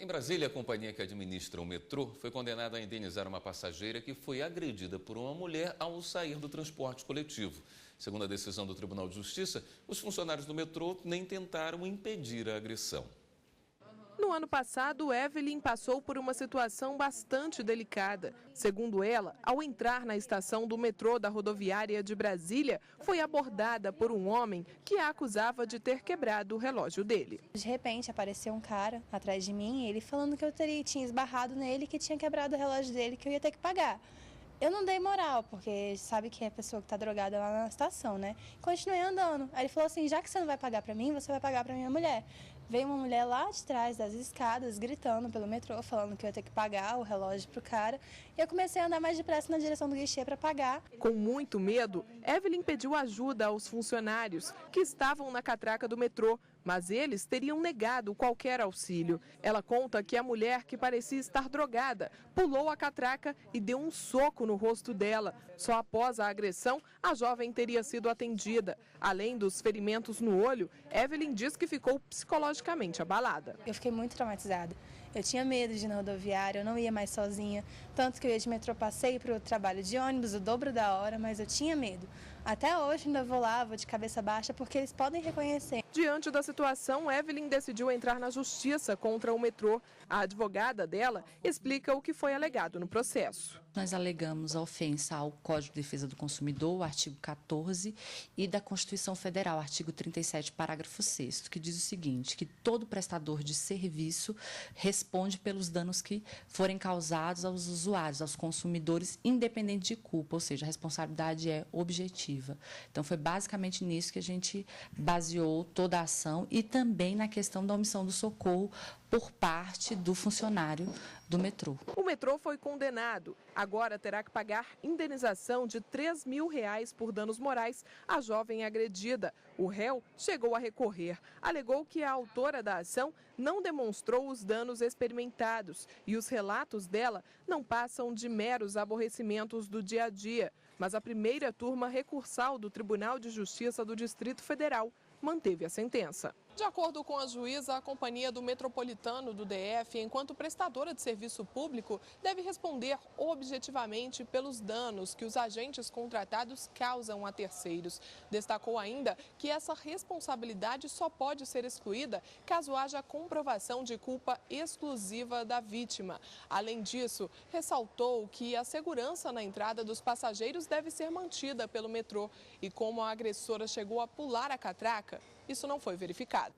Em Brasília, a companhia que administra o metrô foi condenada a indenizar uma passageira que foi agredida por uma mulher ao sair do transporte coletivo. Segundo a decisão do Tribunal de Justiça, os funcionários do metrô nem tentaram impedir a agressão. No ano passado, Evelyn passou por uma situação bastante delicada. Segundo ela, ao entrar na estação do metrô da rodoviária de Brasília, foi abordada por um homem que a acusava de ter quebrado o relógio dele. De repente, apareceu um cara atrás de mim, ele falando que eu tinha esbarrado nele, que tinha quebrado o relógio dele, que eu ia ter que pagar. Eu não dei moral, porque sabe que é a pessoa que está drogada lá na estação, né? Continuei andando. Aí ele falou assim, já que você não vai pagar para mim, você vai pagar para minha mulher. Veio uma mulher lá de trás das escadas, gritando pelo metrô, falando que eu ia ter que pagar o relógio pro cara. E eu comecei a andar mais depressa na direção do guichê para pagar. Com muito medo, Evelyn pediu ajuda aos funcionários que estavam na catraca do metrô, mas eles teriam negado qualquer auxílio. Ela conta que a mulher, que parecia estar drogada, pulou a catraca e deu um soco no rosto dela. Só após a agressão, a jovem teria sido atendida. Além dos ferimentos no olho, Evelyn diz que ficou psicologicamente abalada. Eu fiquei muito traumatizada. Eu tinha medo de ir na rodoviária, eu não ia mais sozinha. Tanto que eu ia de metrô, passei para o trabalho de ônibus, o dobro da hora, mas eu tinha medo. Até hoje ainda vou lá, vou de cabeça baixa, porque eles podem reconhecer. Diante da situação, Evelyn decidiu entrar na justiça contra o metrô. A advogada dela explica o que foi alegado no processo. Nós alegamos a ofensa ao Código de Defesa do Consumidor, o artigo 14, e da Constituição Federal, artigo 37, parágrafo 6º, que diz o seguinte, que todo prestador de serviço responde pelos danos que forem causados aos usuários, aos consumidores, independente de culpa, ou seja, a responsabilidade é objetiva. Então, foi basicamente nisso que a gente baseou toda a ação e também na questão da omissão do socorro por parte do funcionário do metrô. O metrô foi condenado. Agora terá que pagar indenização de R$3 mil por danos morais à jovem agredida. O réu chegou a recorrer. Alegou que a autora da ação não demonstrou os danos experimentados e os relatos dela não passam de meros aborrecimentos do dia a dia. Mas a primeira turma recursal do Tribunal de Justiça do Distrito Federal manteve a sentença. De acordo com a juíza, a Companhia do Metropolitano do DF, enquanto prestadora de serviço público, deve responder objetivamente pelos danos que os agentes contratados causam a terceiros. Destacou ainda que essa responsabilidade só pode ser excluída caso haja comprovação de culpa exclusiva da vítima. Além disso, ressaltou que a segurança na entrada dos passageiros deve ser mantida pelo metrô e como a agressora chegou a pular a catraca, isso não foi verificado.